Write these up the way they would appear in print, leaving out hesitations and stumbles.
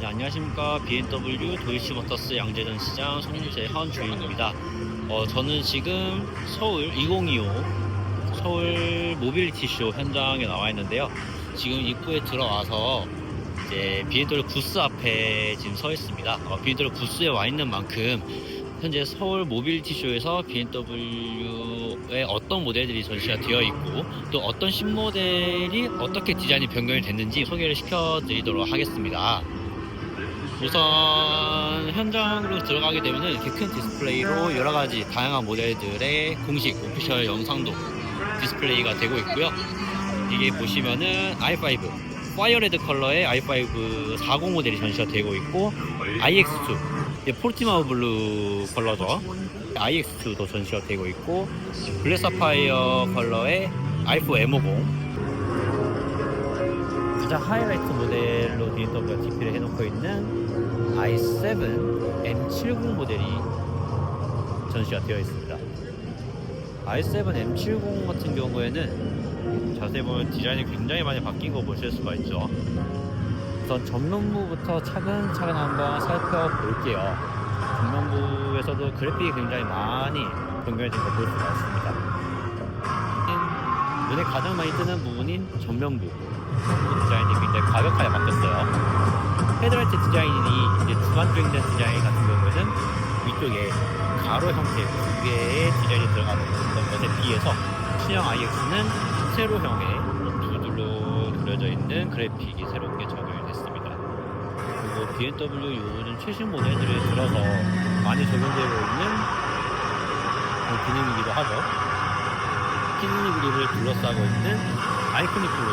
안녕하십니까. BMW 도이치모터스 양재전 시장 송재헌 주인입니다. 저는 지금 서울 2025 서울 모빌리티 쇼 현장에 나와 있는데요. 지금 입구에 들어와서 이제 BMW 부스 앞에 지금 서 있습니다. BMW 부스에 와 있는 만큼 현재 서울 모빌리티 쇼에서 BMW의 어떤 모델들이 전시가 되어 있고 또 어떤 신모델이 어떻게 디자인이 변경이 됐는지 소개를 시켜드리도록 하겠습니다. 우선 현장으로 들어가게 되면 이렇게 큰 디스플레이로 여러가지 다양한 모델들의 공식 오피셜 영상도 디스플레이가 되고 있고요. 이게 보시면은 i5 파이어레드 컬러의 i5 40 모델이 전시가 되고 있고 iX2 포르티마우 블루 컬러죠. iX2도 전시가 되고 있고 블랙 사파이어 컬러의 i4 M50 가장 하이라이트 모델로 BMW가 DP를 해놓고 있는 i7 M70 모델이 전시가 되어 있습니다. i7 M70 같은 경우에는 자세히 보면 디자인이 굉장히 많이 바뀐 거 보실 수가 있죠. 우선 전면부부터 차근차근 한번 살펴볼게요. 전면부에서도 그래픽이 굉장히 많이 변경이 된 거 볼 수가 있습니다. 눈에 가장 많이 뜨는 부분인 전면부 디자인이 굉장히 과격하게 바뀌었어요. 헤드라이트 디자인이 이제 주간 주행된 디자인 같은 경우에는 위쪽에 가로 형태 두 개의 디자인이 들어가는 것에 비해서 신형 iX는 세로형의 두 줄로 그려져 있는 그래픽이 새롭게 적용이 됐습니다. 그리고 BMW 요즘 최신 모델들에 들어서 많이 적용되고 있는 기능이기도 하죠. 피니 그립을 둘러싸고 있는 아이코닉 블루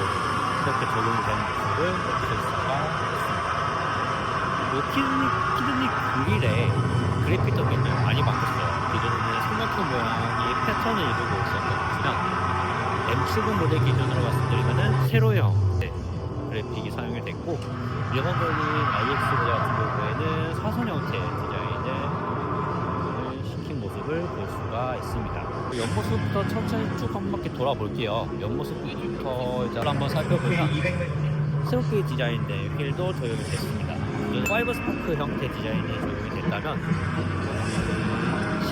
이렇게 적용이 되는 모습을 보실 수가 있습니다. 그리고 키드니 그릴의 그래픽도 굉장히 많이 바뀌었어요. 기존에는 삼각형 모양의 패턴을 이루고 있었거든요. M70 모델 기준으로 말씀드리면은 세로형 그래픽이 사용이 됐고 일반적인 iX 모델 같은 경우에는 사선 형태 디자인을 시킨 모습을 볼 수가 있습니다. 옆모습부터 천천히 쭉 한 바퀴 돌아볼게요. 옆모습 위주부터 일단 한번 살펴보면 새롭게 디자인된 휠도 적용이 됐습니다. 5 스포크 형태 디자인이 적용이 됐다면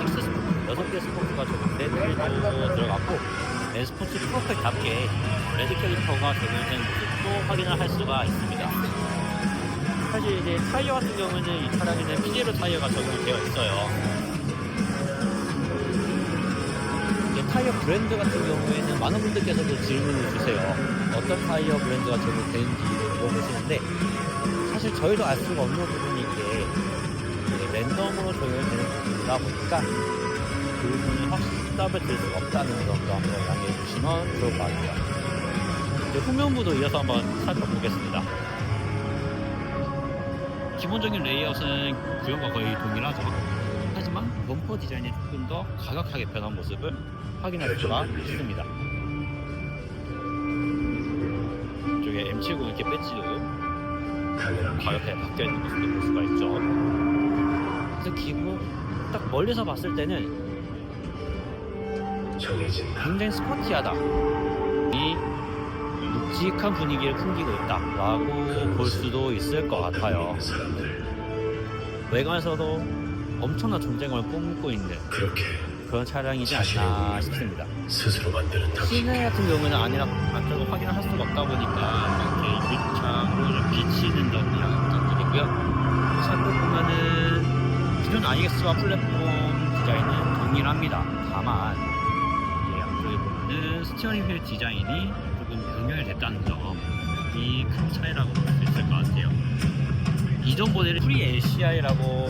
6 스포크, 6개 스포크가 적용된 휠도 들어갔고 N스포츠 프로필답게 레드 캐리퍼가 적용된 모습도 확인을 할 수가 있습니다. 사실 이제 타이어 같은 경우는 이 차량에는 피제로 타이어가 적용이 되어 있어요. 타이어 브랜드 같은 경우에는 많은 분들께서도 질문을 주세요. 어떤 타이어 브랜드가 적용되는지 물어보시는데 사실 저희도 알 수가 없는 부분이 이게 랜덤으로 적용되는 부분이다 보니까 그 부분이 확답을 드릴 수가 없다는 점도 한번 양해해 주시면 좋을 것 같아요. 이제 후면부도 이어서 한번 살펴보겠습니다. 기본적인 레이아웃은 구형과 거의 동일하죠. 하지만 범퍼 디자인이 조금 더 과격하게 변한 모습을 확인할 수가 있습니다. 이쪽에 M70 이렇게 배지도 과격하게 바뀌어 있는 모습을 볼 수가 있죠. 그래서 기본 딱 멀리서 봤을 때는 굉장히 스포티하다. 이 묵직한 분위기를 풍기고 있다라고 볼 수도 있을 것 같아요. 외관에서도 엄청난 존재감을 뿜고 있는 그런 차량이지 않나 싶습니다. 시내 같은 경우는 안쪽으로 확인을 할 수가 없다 보니까 이렇게 유리창으로 비치는 점이 약간이고요. 살펴보면은 기존 iX와 플랫폼 디자인은 동일합니다. 다만 양쪽에 보면은 스티어링 휠 디자인이 조금 변경이 됐다는 점이 큰 차이라고 볼 수 있을 것 같아요. 이전 모델은 프리 LCI라고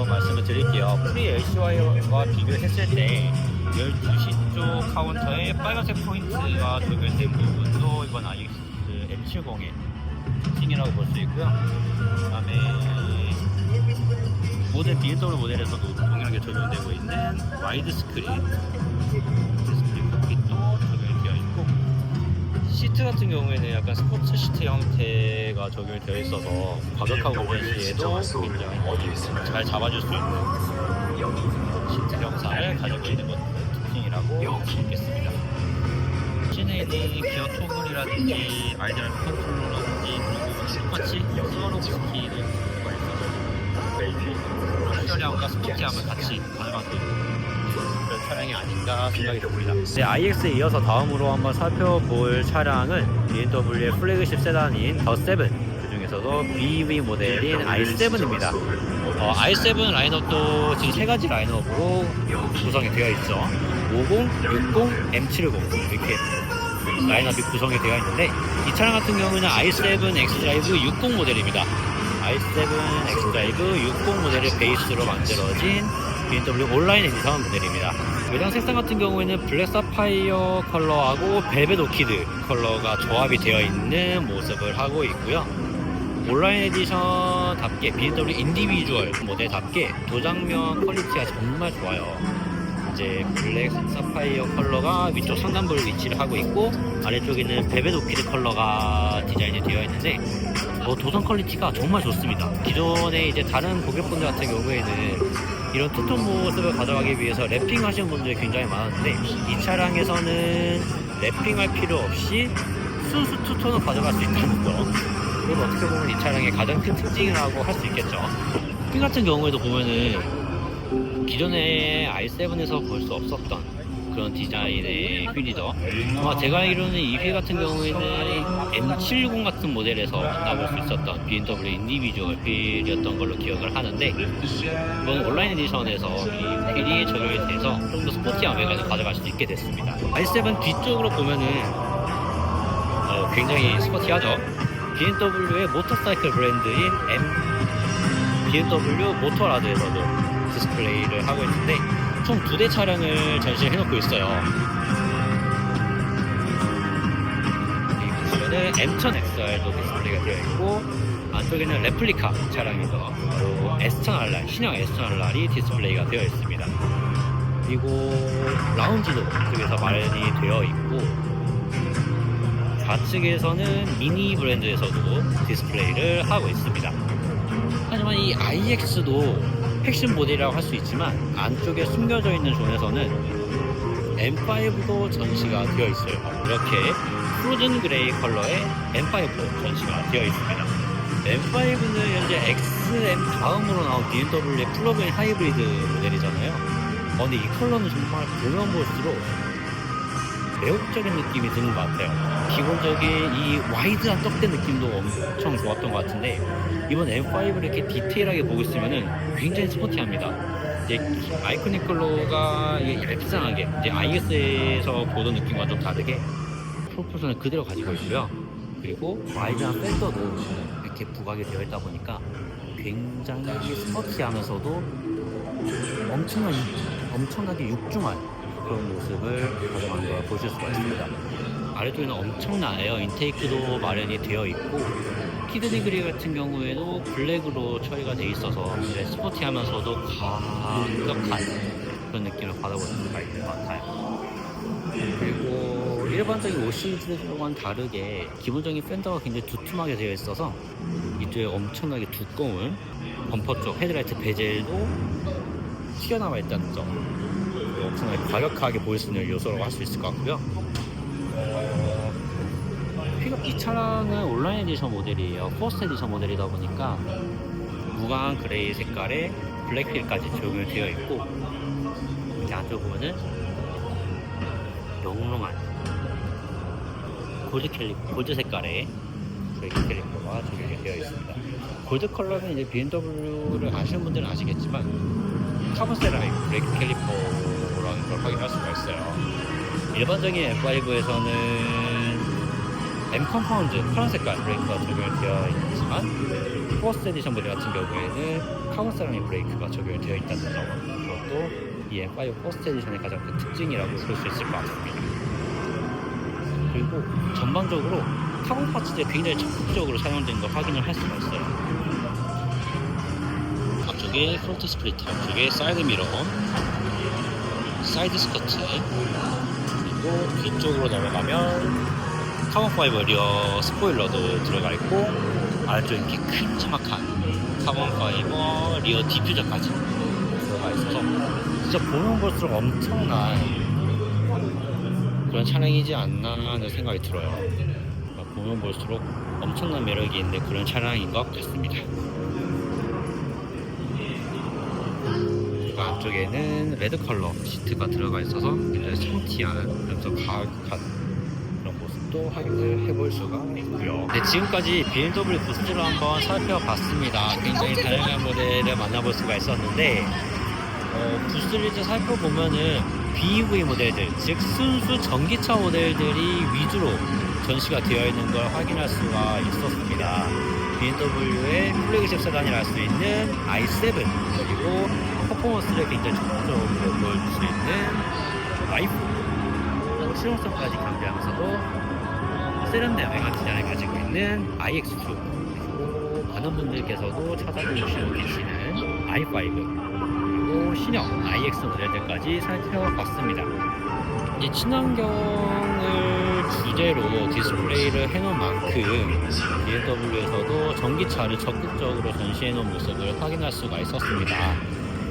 말씀을 드릴게요. 프리 LCI와 비교했을 때 12시 쪽 카운터에 빨간색 포인트가 적용된 부분도 이번 iX M70의 특징이라고 볼 수 있고요. 그 다음에 모든 BMW 모델에서도 동일하게 적용되고 있는 와이드 스크린 디스플레이 콕핏도 적용이 되어 있고 시트 같은 경우에는 약간 스포츠 시트 형태가 적용이 되어 있어서 과격하고 운전 시에도 굉장히 잘 잡아줄 수 있는 시트 형상을 가지고 있는 것도 특징이라고 할 수 있겠습니다. 시내에는 기어 토글이라든지 아이드라이브 컨트롤러든지 그리고 똑같이 스와로브스키를 수가 있어서 럭셔리함과 스포티함을 같이 가져간 그런 차량이 아닌가 생각이 듭니다. 네, iX에 이어서 다음으로 한번 살펴볼 차량은 BMW의 플래그십 세단인 더 세븐, 그 중에서도 BEV 모델인 i7입니다. i7 라인업도 지금 세 가지 라인업으로 구성이 되어 있죠. 50, 60, M70 이렇게 라인업이 구성이 되어 있는데, 이 차량 같은 경우는 i7 xDrive 60 모델입니다. i7 xDrive 60 모델을 베이스로 만들어진 BMW 온라인 에디션 모델입니다. 외장 색상 같은 경우에는 블랙 사파이어 컬러하고 벨벳 오키드 컬러가 조합이 되어 있는 모습을 하고 있고요. 온라인 에디션답게 BMW 인디비주얼 모델답게 도장면 퀄리티가 정말 좋아요. 이제 블랙 사파이어 컬러가 위쪽 상단부를 위치를 하고 있고, 아래쪽에는 벨벳 오키드 컬러가 디자인이 되어 있는데 도장 퀄리티가 정말 좋습니다. 기존에 이제 다른 고객분들 같은 경우에는 이런 투톤 모습을 가져가기 위해서 랩핑 하시는 분들이 굉장히 많았는데, 이 차량에서는 랩핑할 필요 없이 순수 투톤을 가져갈 수 있다는 거, 그리고 어떻게 보면 이 차량의 가장 큰 특징이라고 할 수 있겠죠. 휠 같은 경우에도 보면은 기존의 i7에서 볼 수 없었던 그런 디자인의 휠이죠. 제가 알기로는 이 휠 같은 경우에는 M70 같은 모델에서 만나볼 수 있었던 BMW 인디비주얼 휠이었던 걸로 기억을 하는데, 이번 온라인 에디션에서 이 휠이 적용이 돼서 좀 더 스포티한 외관을 가져갈 수 있게 됐습니다. i7 뒤쪽으로 보면은 굉장히 스포티하죠. BMW의 모터사이클 브랜드인 BMW 모터라드에서도 디스플레이를 하고 있는데, 총 2대 차량을 전시해 놓고 있어요. 이 보시면은 M1000XR도 디스플레이가 되어 있고, 안쪽에는 레플리카 차량이죠. 그리고 S1000RR, 신형 S1000RR이 디스플레이가 되어 있습니다. 그리고 라운지도 쪽에서 마련이 되어 있고, 좌측에서는 미니 브랜드에서도 디스플레이를 하고 있습니다. 하지만 이 iX도 핵심 모델이라고 할 수 있지만, 안쪽에 숨겨져 있는 존에서는 M5도 전시가 되어 있어요. 이렇게 프로즌 그레이 컬러의 M5도 전시가 되어 있습니다. M5는 현재 XM 다음으로 나온 BMW의 플러그인 하이브리드 모델이잖아요. 근데 이 컬러는 정말 보면 볼수록 매혹적인 느낌이 드는 것 같아요. 기본적인 이 와이드한 떡대 느낌도 엄청 좋았던 것 같은데, 이번 M5를 이렇게 디테일하게 보고 있으면은 굉장히 스포티합니다. 이제 아이코닉 컬러가 얄쌍하게 이제 IS에서 보던 느낌과 좀 다르게 프로포션을 그대로 가지고 있고요. 그리고 와이드한 팬더도 이렇게 부각이 되어 있다 보니까 굉장히 스포티하면서도 엄청나게 육중한 그런 모습을 가져간 걸 보실 수가 있습니다. 아래쪽에는 엄청난 에어 인테이크도 마련이 되어 있고, 키드니 그릴 같은 경우에도 블랙으로 처리가 되어 있어서 스포티하면서도 강력한 그런 느낌을 받아볼 수가 있는 것 같아요. 그리고 일반적인 5시리즈와는 다르게 기본적인 팬더가 굉장히 두툼하게 되어 있어서 이쪽에 엄청나게 두꺼운 범퍼 쪽 헤드라이트 베젤도 튀어나와 있다는 점, 엄청나게 과격하게 보일 수 있는 요소라고 할 수 있을 것 같고요. 이 차량은 온라인 에디션 모델이에요. 퍼스트 에디션 모델이다 보니까 무광 그레이 색깔의 블랙휠까지 적용이 되어 있고, 이렇게 안쪽 보면은 영롱한 골드 색깔의 브레이크 캘리퍼가 적용이 되어 있습니다. 골드 컬러는 이제 BMW를 아시는 분들은 아시겠지만 카본 세라믹 브레이크 캘리퍼라는 걸 확인할 수가 있어요. 일반적인 M5에서는 M 컴파운드 파란 색깔 브레이크가 적용이 되어 있지만, 퍼스트 에디션 모델 같은 경우에는 카본 세라믹 브레이크가 적용이 되어 있다는 점, 그것도 이 M5 퍼스트 에디션의 가장 큰 특징이라고 볼 수 있을 것 같습니다. 그리고 전반적으로 카본 파츠들이 굉장히 적극적으로 사용된 걸 확인을 할 수가 있어요. 앞쪽에 프론트 스플리터, 앞쪽에 사이드 미러, 사이드 스커트, 그리고 뒤쪽으로 넘어가면 카본5 리어 스포일러도 들어가 있고, 아래쪽에 이렇게 큼지막한 카본5 리어 디퓨저까지 들어가 있어서 진짜 보면 볼수록 엄청난 그런 차량이지 않나 하는 생각이 들어요. 보면 볼수록 엄청난 매력이 있는 그런 차량인 것 같습니다. 안쪽에는 레드 컬러 시트가 들어가 있어서 굉장히 스포티한 그래서 가격한 그런 모습도 확인을 해볼 수가 있고요. 네, 지금까지 BMW 부스를 한번 살펴봤습니다. 굉장히 다양한 모델을 만나볼 수가 있었는데 부스를 이제 살펴보면은 BEV 모델들, 즉 순수 전기차 모델들이 위주로 전시가 되어 있는 걸 확인할 수가 있었습니다. BMW의 플래그십 세단이라 할 수 있는 i7, 그리고 퍼포먼스를 굉장히 적극적으로 보여줄 수 있는 i4, 실용성까지 겸비하면서도 세련된 디자인을 가지고 있는 iX2, 그리고 많은 분들께서도 찾아보시고 계시는 i5, 그리고 신형 iX 모델들까지 살펴봤습니다. 이 친환경을 주제로 디스플레이를 해놓은 만큼 BMW에서도 전기차를 적극적으로 전시해놓은 모습을 확인할 수가 있었습니다.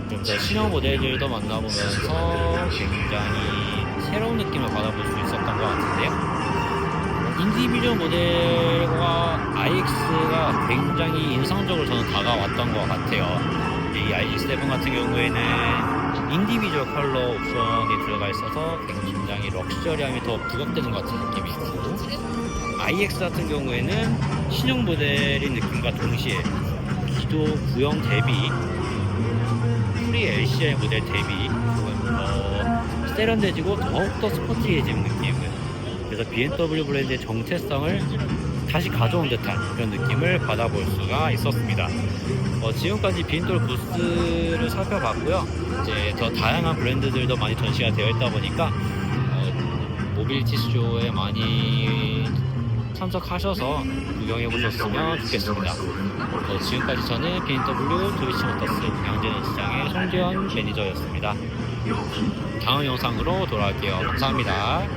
좀 더 신형 모델들도 만나보면서 굉장히 새로운 느낌을 받아볼 수 있었던 것 같은데요. 인디비전 모델과 iX가 굉장히 인상적으로 저는 다가왔던 것 같아요. 이 i7 같은 경우에는 인디비주얼 컬러 옵션이 들어가 있어서 굉장히 럭셔리함이 더 부각되는 것 같은 느낌이 있고, iX 같은 경우에는 신형 모델인 느낌과 동시에 기존 구형 대비 프리 LCI 모델 대비 조금 더 세련돼지고 더욱더 스포티해진 느낌을, 그래서 BMW 브랜드의 정체성을 다시 가져온 듯한 그런 느낌을 받아볼 수가 있었습니다. 지금까지 BMW 부스를 살펴봤고요. 이제 더 다양한 브랜드들도 많이 전시가 되어 있다 보니까 모빌리티 쇼에 많이 참석하셔서 구경해 보셨으면 좋겠습니다. 지금까지 저는 BMW 도이치모터스 양재는 시장의 송재현 매니저였습니다. 다음 영상으로 돌아올게요. 감사합니다.